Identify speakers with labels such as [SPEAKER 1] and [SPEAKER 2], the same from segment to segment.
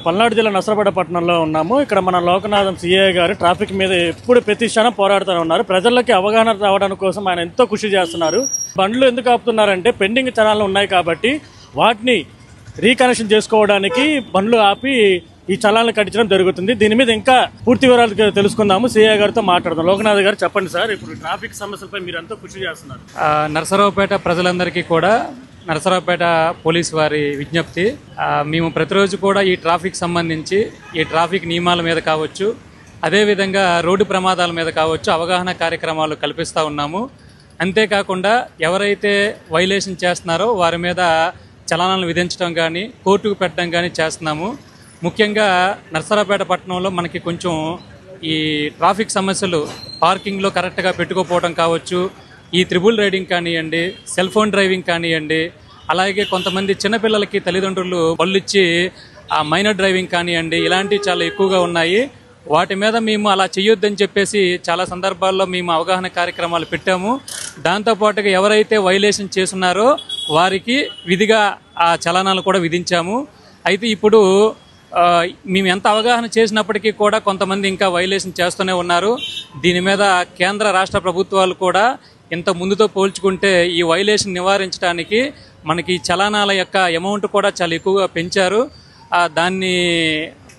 [SPEAKER 1] పల్నాడు జిల్లా నసరాపేట పట్టణంలో ఉన్నాము. ఇక్కడ మన లోకనాథం సిఐ గారు ట్రాఫిక్ మీద ఎప్పుడు ప్రతి క్షణం పోరాడుతూనే ఉన్నారు. ప్రజలకి అవగాహన రావడానికి కోసం ఆయన ఎంతో కృషి చేస్తున్నారు. బండ్లు ఎందుకు ఆపుతున్నారంటే పెండింగ్ చలాన్లు ఉన్నాయి కాబట్టి వాటిని రీకనెక్షన్ చేసుకోవడానికి బండ్లు ఆపి ఈ చలాన్లు కట్టించడం జరుగుతుంది. దీని మీద ఇంకా పూర్తి వివరాలు తెలుసుకుందాము. సిఐ గారితో మాట్లాడదాం. లోకనాథ్ గారు చెప్పండి సార్, ఇప్పుడు ట్రాఫిక్ సమస్యలపై మీరు ఎంతో కృషి చేస్తున్నారు.
[SPEAKER 2] నరసరావుపేట ప్రజలందరికీ కూడా నరసరావుపేట పోలీసు వారి విజ్ఞప్తి, మేము ప్రతిరోజు కూడా ఈ ట్రాఫిక్ సంబంధించి ఈ ట్రాఫిక్ నియమాల మీద కావచ్చు, అదేవిధంగా రోడ్డు ప్రమాదాల మీద కావచ్చు అవగాహన కార్యక్రమాలు కల్పిస్తూ ఉన్నాము. అంతేకాకుండా ఎవరైతే వైలేషన్ చేస్తున్నారో వారి మీద చలానాలను విధించడం కానీ కోర్టుకు పెట్టడం కానీ చేస్తున్నాము. ముఖ్యంగా నరసరావుపేట పట్టణంలో మనకి కొంచెం ఈ ట్రాఫిక్ సమస్యలు పార్కింగ్లో కరెక్ట్గా పెట్టుకోపోవడం కావచ్చు, ఈ త్రిబుల్ రైడింగ్ కానివ్వండి, సెల్ ఫోన్ డ్రైవింగ్ కానివ్వండి, అలాగే కొంతమంది చిన్నపిల్లలకి తల్లిదండ్రులు బళ్ళిచ్చి ఆ మైనర్ డ్రైవింగ్ కానివ్వండి, ఇలాంటివి చాలా ఎక్కువగా ఉన్నాయి. వాటి మీద మేము అలా చేయొద్దని చెప్పేసి చాలా సందర్భాల్లో మేము అవగాహన కార్యక్రమాలు పెట్టాము. దాంతోపాటుగా ఎవరైతే వైలేషన్ చేస్తున్నారో వారికి విధిగా ఆ చలానాలు కూడా విధించాము. అయితే ఇప్పుడు మేము ఎంత అవగాహన చేసినప్పటికీ కూడా కొంతమంది ఇంకా వైలేషన్ చేస్తూనే ఉన్నారు. దీని మీద కేంద్ర రాష్ట్ర ప్రభుత్వాలు కూడా ఇంత ముందుతో పోల్చుకుంటే ఈ వైలేషన్ నివారించడానికి మనకి చలానాల యొక్క అమౌంట్ కూడా చాలా ఎక్కువగా పెంచారు. దాన్ని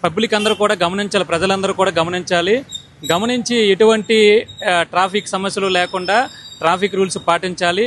[SPEAKER 2] పబ్లిక్ అందరూ కూడా గమనించాలి, ప్రజలందరూ కూడా గమనించాలి. గమనించి ఎటువంటి ట్రాఫిక్ సమస్యలు లేకుండా ట్రాఫిక్ రూల్స్ పాటించాలి.